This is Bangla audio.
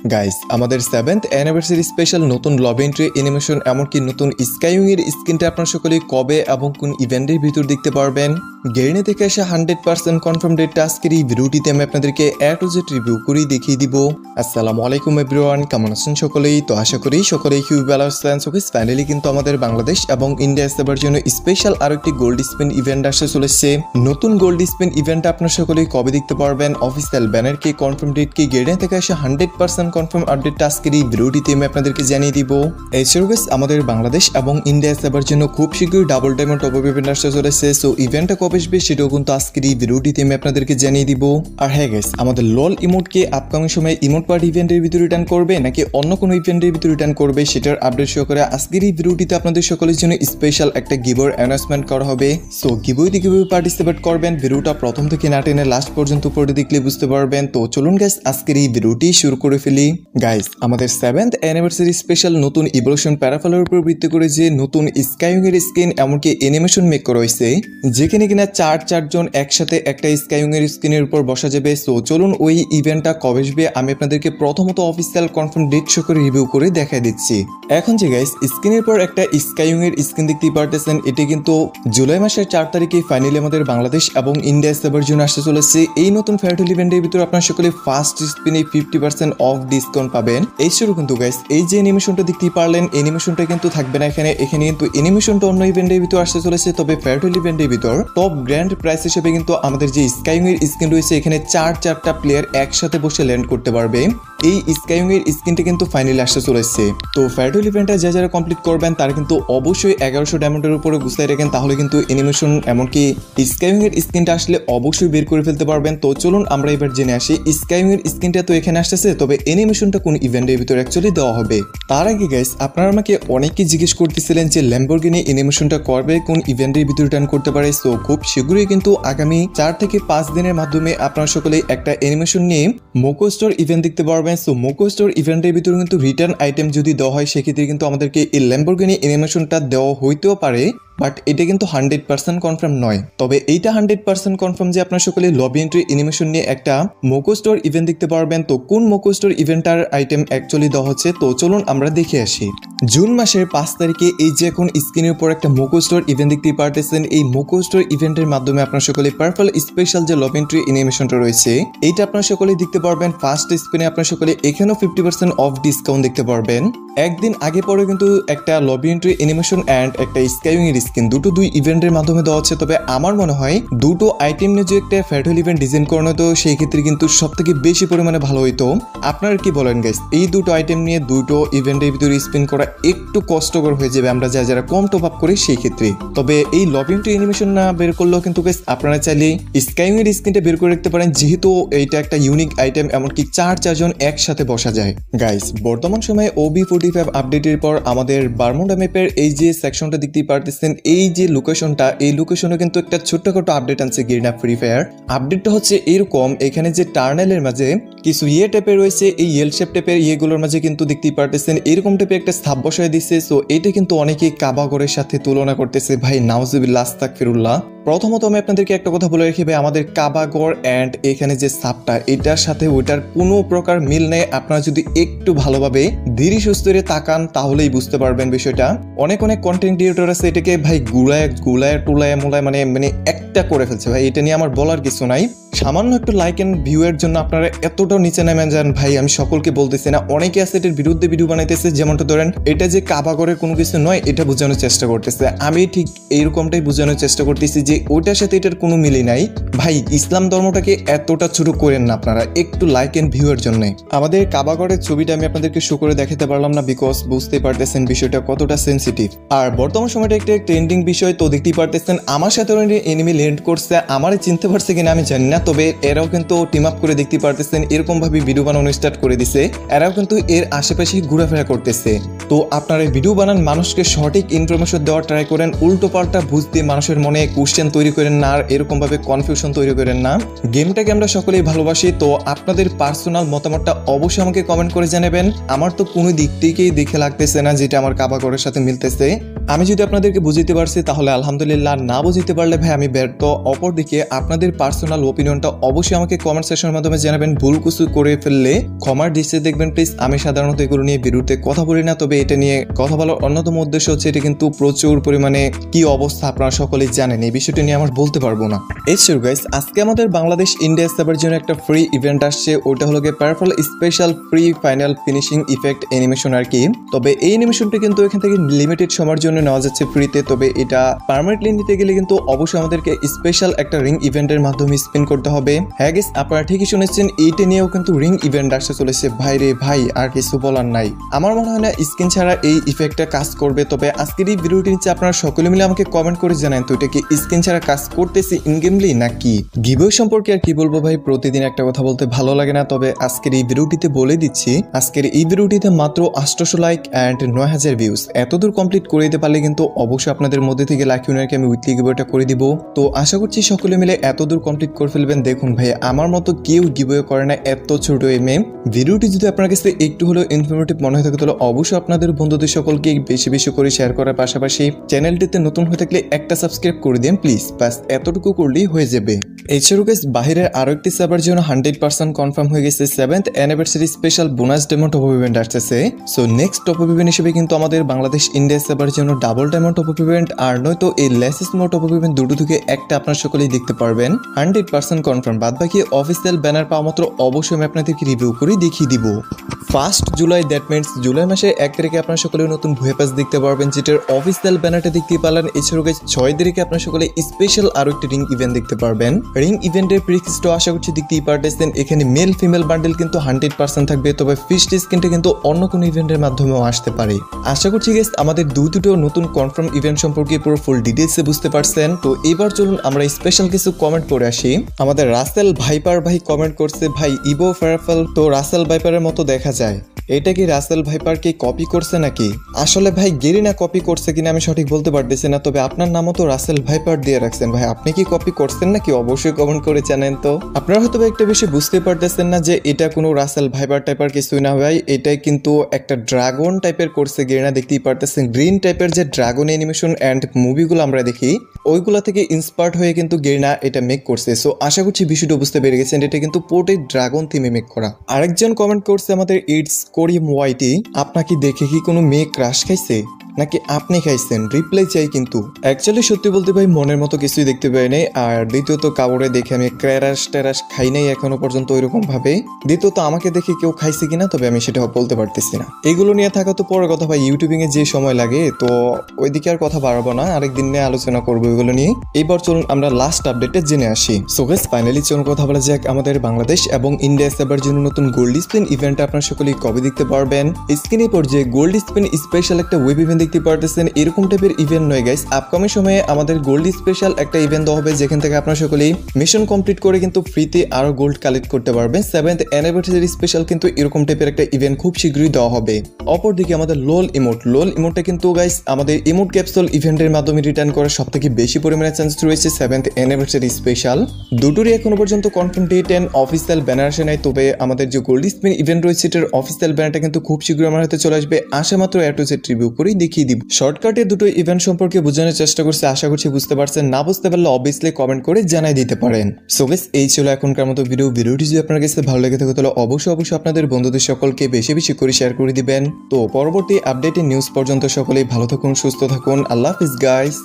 গাইস, আমাদের 7th অ্যানিভার্সারি স্পেশাল নতুন লব এন্ট্রি অ্যানিমেশন এমনকি নতুন স্কাইউইং এর স্কিনটা আপনারা সকলেই কবে এবং কোন ইভেন্টের ভিতর দেখতে পারবেন। গেরিনা থেকে আসা 100% কনফার্ম ডেটটা আজকের এই ভিডিওটিতে আমি আপনাদেরকে A to Z রিভিউ করে দেখিয়ে দিব। আসসালামু আলাইকুম এভরিওয়ান, কেমন আছেন সকলেই? তো আশা করি সকলেই খুবই ভালো আছেন। সো গাইস, ফাইনালি কিন্তু আমাদের বাংলাদেশ এবং ইন্ডিয়া সেবার জন্য স্পেশাল আরেকটি গোল্ড স্পিন ইভেন্ট আসতে চলেছে। নতুন গোল্ড স্পিন ইভেন্ট আপনারা সকলেই কবে দেখতে পারবেন, অফিসিয়াল ব্যানার কি, কনফার্ম ডেট কি, গেরিনা থেকে আসা 100% কনফার্ম আপডেটটা আজকের এই ভিডিওটিতে আমি আপনাদেরকে জানিয়ে দিব। এছাড়াও গাইস, আমাদের বাংলাদেশ এবং ইন্ডিয়া সেবার জন্য খুব শীঘ্রই double diamond top up event আসতে চলেছে। সো ইভেন্টটা কবে আসবে সেটাও কিন্তু আজকের এই ভিডিওটিতে আমি আপনাদেরকে জানিয়ে দিব। আর হ্যাঁ গাইস, আমাদের লল ইমোটকে আপকামিং সময়ে ইমোট পার্ট ইভেন্টের ভিতরে রিটার্ন করবে নাকি অন্য কোনো ইভেন্টের ভিতরে রিটার্ন করবে সেটার আপডেট শো করে আজকের এই ভিডিওটিতে আপনাদের সকলের জন্য স্পেশাল একটা গিভওয়ে অ্যানাউন্সমেন্ট করা হবে। সো গিভওয়েতে কিভাবে পার্টিসিপেট করবেন ভিডিওটা প্রথম থেকে না টেনে লাস্ট পর্যন্ত পড়ে দেখলে বুঝতে পারবেন। তো চলুন গাইস, আজকের এই ভিডিওটি শুরু করে ফেলি। গাইস, আমাদের 7th অ্যানিভার্সারি স্পেশাল নতুন ইভলিউশন প্যারাফলের উপর ভিত্তি করে যে নতুন স্কাইউইং এর স্কিন এমনকি অ্যানিমেশন মেক করা হয়েছে, যেখানে কিনা চারজন একসাথে একটা স্কাইউইং এর স্কিনের উপর বসা যাবে। সো চলুন ওই ইভেন্টটা কবে আসবে আমি আপনাদেরকে প্রথমত অফিসিয়াল কনফার্ম ডেট শো করে রিভিউ করে দেখাই দিচ্ছি। এখন যে গাইস, স্ক্রিনের পর একটা স্কাইউইং এর স্কিন দেখতেই পারতেছেন, এটি কিন্তু জুলাই মাসের 4 তারিখে ফাইনালি আমাদের বাংলাদেশ এবং ইন্ডিয়া সেবার জন্য আসতে চলেছে। এই নতুন ফেয়ারটেল ইভেন্টের ভিতরে আপনারা সকলে ফার্স্ট স্পিনে 50% অফ ডিসকাউন্ট পাবেন। এই শুরু কিন্তু গাইস, এই যে অ্যানিমেশনটা দেখতেই পারলেন, অ্যানিমেশনটা কিন্তু থাকবে না এখানে কিন্তু অ্যানিমেশনটা অন্য ইভেন্টের ভিতর আসতে চলেছে। তবে ফেয়ারটেল ইভেন্টের ভিতর টপ গ্র্যান্ড প্রাইস হিসেবে কিন্তু আমাদের যে স্কাইউইং এর স্কিন রয়েছে, এখানে চারটা প্লেয়ার একসাথে বসে ল্যান্ড করতে পারবে। এই স্কাইউইং এর স্কিনটা কিন্তু ফাইনালি আসতে চলেছে। তো ফেয়ারটেল ইভেন্টটা যারা কমপ্লিট করবেন তারা কিন্তু অবশ্যই 1100 ডায়মন্ডের উপরে গুছাই রাখেন, তাহলে কিন্তু অ্যানিমেশন এমনকি স্কাইউইং এর স্কিনটা আসলে অবশ্যই বের করে ফেলতে পারবেন। তো চলুন আমরা এবার জেনে আসি, স্কাইউইং এর স্কিনটা তো এখানে আসতেছে, তবে অ্যানিমেশনটা কোন ইভেন্টের ভিতরে অ্যাকচুয়ালি দেওয়া হবে। তার আগে গাইস, আপনারা আমাকে অনেকেই জিজ্ঞেস করতেছিলেন যে ল্যাম্বরগিনি অ্যানিমেশনটা করবে কোন ইভেন্টের ভিতরে রিটার্ন করতে পারে। সো খুব শীঘ্রই কিন্তু আগামী 4 থেকে 5 দিনের মাধ্যমে আপনারা সকলে একটা অ্যানিমেশন নিয়ে মোকো স্টোর ইভেন্ট দেখতে পারবেন। সো মোকো স্টোর ইভেন্টের ভিতরে কিন্তু রিটার্ন আইটেম যদি দেওয়া হয়, সেক্ষেত্রে কিন্তু আমাদেরকে এই ল্যাম্বরগিনি অ্যানিমেশনটা দেওয়া হইতেও পারে, বাট এটা কিন্তু 100% কনফার্ম নয়। তবে এইটা 100% কনফার্ম যে আপনারা সকলে লবি এন্ট্রি অ্যানিমেশন নিয়ে একটা মোকো স্টোর ইভেন্ট দেখতে পারবেন। তো কোন মোকো স্টোর ইভেন্টার আইটেম অ্যাকচুয়ালি দেওয়া হচ্ছে, তো চলুন আমরা দেখে আসি। জুন মাসের 5 তারিখে এই যে এখন স্ক্রিনের উপর একটা মোকো স্টোর ইভেন্ট দেখতে পারতেছেন, এই মোকো স্টোর ইভেন্টের মাধ্যমে আপনারা সকলে পার্পল স্পেশাল যে লবি এন্ট্রি অ্যানিমেশনটা রয়েছে, এইটা আপনারা সকলে দেখতে পারবেন। ফার্স্ট স্পিনে আপনারা সকলে এখানেও 50% অফ ডিসকাউন্ট দেখতে পারবেন। একদিন আগে পরে কিন্তু একটা লবি এন্ট্রি অ্যানিমেশন অ্যান্ড একটা স্কাইউইং এর স্কিন দুই ইভেন্টের মাধ্যমে দেওয়া হচ্ছে। তবে আমার মনে হয় দুটো আইটেম নিয়ে যে একটা ফেয়ারটেল ইভেন্ট ডিজাইন করানো হতো, সেই ক্ষেত্রে কিন্তু সব থেকে বেশি পরিমাণে ভালো হইতো। আপনারা কি বলেন গাইস? এই দুটো আইটেম নিয়ে দুটো ইভেন্টের ভিতরে স্পিন করা একটু কষ্টকর হয়ে যাবে আমরা যারা কম টপ আপ করি সেই ক্ষেত্রে। তবে এই লবি এন্ট্রি অ্যানিমেশন না বের করলেও কিন্তু গাইস আপনারা চাইলে স্কাইউইং এর স্কিনটা বের করে রাখতে পারেন, যেহেতু এইটা একটা ইউনিক আইটেম, এমনকি চারজন একসাথে বসা যায়। গাইস, বর্তমান সময়ে OB45 আপডেটের পর আমাদের বারমুডা ম্যাপের এই যে সেকশনটা দেখতেই পারতেছেন, এই যে লোকেশনটা, এই লোকেশনে কিন্তু একটা ছোট্টখাটো আপডেট আনছে গেরিনা ফ্রি ফায়ার। আপডেটটা হচ্ছে এরকম, এখানে যে টার্নেলের মাঝে কিছু টাইপের রয়েছে, এই এল শেপ টাইপের ইয়েগুলোর মাঝে কিন্তু দেখতেই পারতেছেন এরকম টাইপের একটা স্থাপ বসায় দিচ্ছে। সো এটা কিন্তু অনেকেই কাবাগরের সাথে তুলনা করতেছে। ভাই নাউজুবিল্লাহ আস্তাগফিরুল্লাহ। প্রথমত আমি আপনাদেরকে একটা কথা বলে রাখি ভাই, আমাদের কাবাগর অ্যান্ড এখানে যে সাপটা, এটার সাথে ওইটার কোনো প্রকার মিল নেই। আপনারা যদি একটু ভালোভাবে ধীরে সুস্থে তাকান তাহলেই বুঝতে পারবেন বিষয়টা। অনেক কন্টেন্ট ক্রিয়েটর আছে এটাকে ভাই গুলায় টুলায় মোলায় মানে একটা করে ফেলছে। ভাই এটা নিয়ে আমার বলার কিছু নাই। সামান্য একটু লাইক এন্ড ভিউ এর জন্য আপনারা এতটাও নিচে নেমে যান ভাই, আমি সকলকে বলতেছি না। অনেকে আছে এটার বিরুদ্ধে ভিডিও বানাইতেছে, যেমনটা ধরেন এটা যে কাবাগরের কোনো কিছু নয় এটা বোঝানোর চেষ্টা করতেছে। আমি ঠিক এইরকমটাই বোঝানোর চেষ্টা করতেছি যে ওইটার সাথে এটার কোনো মিলই নাই। ভাই ইসলাম ধর্মটাকে এতটা ছোট করেন না আপনারা, একটু লাইক এন্ড ভিউ এর জন্য। আমাদের কাবাগরের ছবিটা আমি আপনাদেরকে শো করে দেখাতে পারলাম না, বিকজ বুঝতে পারতেছেন বিষয়টা কতটা সেন্সিটিভ। আর বর্তমান সময়টা একটা ট্রেন্ডিং বিষয়, তো দেখতেই পারতেছেন আমার সাথে এনিমি ল্যান্ড করছে। আমারে চিনতে পারছে কিনা আমি জানি না, তবে এরাও কিন্তু টিম আপ করে দেখতে পারতেছেন এরকম ভাবে ভিডিও বানানো স্টার্ট করে দিছে। এরাও কিন্তু এর আশেপাশে ঘোরাফেরা করতেছে। তো আপনারা ভিডিও বানান, মানুষকে সঠিক ইনফরমেশন দেওয়ার ট্রাই করেন, উল্টো পাল্টা বুঝতে মানুষের মনে কোশ্চেন তৈরি করেন না, আর এরকম ভাবে কনফিউশন তৈরি করেন না। গেমটাকে আমরা সকলেই ভালোবাসি, তো আপনাদের পার্সোনাল মতামতটা অবশ্যই আমাকে কমেন্ট করে জানাবেন। আমার তো কোনো দিক থেকেই দেখে লাগতেছে না যেটা আমার কাবাগরের সাথে মিলতেছে। আমি যদি আপনাদেরকে বুঝিতে পারছি তাহলে আলহামদুলিল্লাহ, না বুঝিতে পারলে ভাই আমি ব্যর্থ। অপরদিকে আপনাদের পার্সোনাল ওপিনিয়নটা অবশ্যই আমাকে কমেন্ট সেকশনের মাধ্যমে জানাবেন। ভুল কিছু করে ফেললে ক্ষমার দৃষ্টিতে দেখবেন প্লিজ। আমি সাধারণত এগুলো নিয়ে ভিডিওতে কথা বলি না, তবে এটা নিয়ে কথা বলার অন্যতম উদ্দেশ্য হচ্ছে এটা কিন্তু প্রচুর পরিমাণে কি অবস্থা আপনারা সকলেই জানেন, এই বিষয়টি নিয়ে আমার বলতে পারবো না। এছাড়াও গাইস, আজকে আমাদের বাংলাদেশ ইন্ডিয়া সার্ভার জন্য একটা ফ্রি ইভেন্ট আসছে, ওটা হলো গিয়ে powerful special free final finishing effect animation আর কি। তবে এই অ্যানিমেশনটি কিন্তু এখান থেকে লিমিটেড সময়ের জন্য নেওয়া যাচ্ছে ফ্রিতে, তবে এটা পার্মানেন্টলি নিতে গেলে কিন্তু অবশ্যই আমাদেরকে স্পেশাল একটা রিং ইভেন্টের মাধ্যমে স্পিন করতে হবে। হ্যাঁ গাইস, আপনারা ঠিকই শুনেছেন, এইটা নিয়েও কিন্তু রিং ইভেন্ট আসতে চলেছে। ভাই রে ভাই, আর কিছু বলার নাই। আমার মনে হয় না স্কিন ছাড়া এই ইফেক্টটা কাজ করবে। তবে আজকের এই ভিডিওটি নিচে আপনারা সকলে মিলে আমাকে কমেন্ট করে জানান তো এটা কি স্কিন ছাড়া কাজ করতেছে ইন গেমলি নাকি। গিভওয়ে সম্পর্কে আর কি বলবো ভাই, প্রতিদিন একটা কথা বলতে ভালো লাগে না, তবে আজকের এই ভিডিওটিতে বলে দিচ্ছি। আজকের এই ভিডিওটিতে মাত্র 800 লাইক অ্যান্ড 9000 ভিউজ এতদূর কমপ্লিট করে দিতে পারলে কিন্তু অবশ্যই আপনাদের মধ্যে থেকে লাকি উইনারকে আমি উইকলি গিভওয়েটা করে দিব। তো আশা করছি সকলে মিলে এতদূর কমপ্লিট করে ফেলবেন। দেখুন ভাই, আমার মতো কেউ গিভওয়ে করে না এত ছোট এমএ। ভিডিওটি যদি আপনার কাছে একটু হলেও ইনফরমেটিভ মনে হয়ে থাকে তাহলে অবশ্যই আপনাদের বন্ধুদের সকলকে বেশি বেশি করে শেয়ার করার পাশাপাশি চ্যানেলটিতে নতুন হয়ে থাকলে একটা সাবস্ক্রাইব করে দিন প্লিজ। বাস এতটুকু করলেই হয়ে যাবে। এছাড়াও গাইস, বাহিরের আরো একটি সার্ভার জন্য 100% কনফার্ম হয়ে গেছে। 7th anniversary special bonus demo top up event আসছে। So next top up event হিসেবে কিন্তু আমাদের বাংলাদেশ ইন্ডিয়া সার্ভার জন্য double diamond top up event আর নয়তো এই লেসেস মোড টপ আপ ইভেন্ট দুটো থেকে একটা আপনারা সকলেই দেখতে পারবেন। 100% কনফার্ম। বাদ বাকি অফিসিয়াল ব্যানার পাওয়া মাত্র অবশ্যই আমি আপনাদেরকে রিভিউ করে দেখিয়ে দিব। 1 জুলাই, দ্যাট মিনস জুলাই মাসের 1 তারিখে আপনারা সকলে নতুন ভুয়া পাস দেখতে পারবেন, যেটার অফিসিয়াল ব্যানারটা দেখতে পারলেন। এছাড়াও গাইস 6 তারিখে আপনারা সকলে স্পেশাল আরো একটি রিং ইভেন্ট দেখতে পারবেন। রিং ইভেন্টের প্রিক্সটা আশা করছি দেখতেই পারতেছেন। এখানে মেল ফিমেল বান্ডেল কিন্তু 100% থাকবে, তবে ফিস্ট স্কিনটা কিন্তু অন্য কোনো ইভেন্টের মাধ্যমেও আসতে পারে। আশা করছি গাইস আমাদের দুটো নতুন কনফার্ম ইভেন্ট সম্পর্কে পুরো ফুল ডিটেইলসে বুঝতে পারছেন। তো এবার চলুন আমরা স্পেশাল কিছু কমেন্ট করে আসি। আমাদের রাসেল ভাইপার ভাই কমেন্ট করছে, ভাই ইভো ফেরাফেল তো রাসেল ভাইপারের মতো দেখা যায়, এটা কি রাসেল ভাইপারকে কপি করছে নাকি? আসলে ভাই গেরিনা কপি করছে কিনা আমি সঠিক বলতে পারতেছি না, তবে আপনার নামও তো রাসেল ভাইপার দিয়ে রাখছেন। ভাই আপনি কি কপি করছেন নাকি অবশ্যই কমেন্ট করে জানেন তো। আপনারা হয়তো একটা বিষয় বুঝতে পারতেছেন না যে এটা কোনো রাসেল ভাইপার টাইপার কিছুই না ভাই, এটাই কিন্তু একটা ড্রাগন টাইপের করছে গেরিনা, দেখতেই পারতেছেন। গ্রিন টাইপের যে ড্রাগন অ্যানিমেশন অ্যান্ড মুভিগুলো আমরা দেখি ওইগুলা থেকে ইন্সপায়ার্ড হয়ে কিন্তু গেরিনা এটা মেক করছে। সো আশা করছি বিষয়টা বুঝতে পেরে গেছেন, এটা কিন্তু পুরোটাই ড্রাগন থিমে মেক করা। আরেকজন কমেন্ট করছে আমাদের ইটস করিম ওয়াইটি, আপনাকে দেখে কি কোনো মেয়ে ক্রাশ খাইছে নাকি আপনি খাইছেন? রিপ্লাই চাই কিন্তু। অ্যাকচুয়ালি সত্যি বলতে ভাই মনের মতো কিছুই দেখতে পাই নাই, আর দ্বিতীয়ত কাউরে দেখে আমি ক্র্যাশ ট্যারাস খাই নাই এখনো পর্যন্ত ওইরকম ভাবে। দ্বিতীয়ত আমাকে দেখে কেউ খাইছে কিনা তবে আমি সেটা বলতে পারতেছি না। এগুলো নিয়ে থাকা তো পরের কথা ভাই, ইউটিউবিং এ যে সময় লাগে তো ওইদিকে আর কথা বাড়াবো না, আরেকদিন নিয়ে আলোচনা করবো এগুলো নিয়ে। এবার চলুন আমরা লাস্ট আপডেটে জেনে আসি। সো গাইস ফাইনালি চলুন কথা বলা যাক আমাদের বাংলাদেশ এবং ইন্ডিয়া সার্ভার জন্য নতুন গোল্ড স্পিন ইভেন্ট আপনারা সকলেই কবে দেখতে পারবেন। স্ক্রিনে পর্যায়ে গোল্ড স্পিন স্পেশাল একটা ওয়েব ইভেন্ট দেখতে পারতেছেন। এরকম টাইপের ইভেন্ট নয় গাইস, আপকামিং সময়ে আমাদের গোল্ড স্পেশাল একটা ইভেন্ট দেওয়া হবে, যেখান থেকে আপনারা সকলেই মিশন কমপ্লিট করে কিন্তু ফ্রিতে আরো গোল্ড কালেক্ট করতে পারবেন। 7th অ্যানিভার্সারি স্পেশাল কিন্তু এরকম টাইপের একটা ইভেন্ট খুব শীঘ্রই দেওয়া হবে। অপরদিকে আমাদের লোল ইমোটটা কিন্তু গাইস আমাদের ইমোট ক্যাপসুল ইভেন্টের মাধ্যমে রিটার্ন করার সবথেকে বেশি পরিমাণে চান্স রয়েছে 7th অ্যানিভার্সারি স্পেশাল। দুটোরই এখনো পর্যন্ত confirm date and official banner আসে নাই, তবে আমাদের যে গোল্ড স্পিন ইভেন্ট রয়েছে এটার অফিসিয়াল ব্যানারটা কিন্তু খুব শীঘ্রই আমার হাতে চলে আসবে। আশা মাত্র এটু সেট রিভিউ করেই দেখিয়ে দিব। শর্টকাটে দুটো ইভেন্ট সম্পর্কে বোঝানোর চেষ্টা করছি, আশা করছি বুঝতে পারছেন। না বুঝতে পারলে অবভিয়াসলি কমেন্ট করে জানাই দিতে পারেন। সো গাইস এই ছিল এখনকার মতো ভিডিওটি যদি আপনার কাছে ভালো লেগে থাকে তাহলে অবশ্যই আপনাদের বন্ধুদের সকলকে বেশি বেশি করে শেয়ার করে দিবেন। তো পরবর্তী আপডেটের নিউজ পর্যন্ত সকলেই ভালো থাকুন, সুস্থ থাকুন। আল্লাহ হাফিজ গাইস।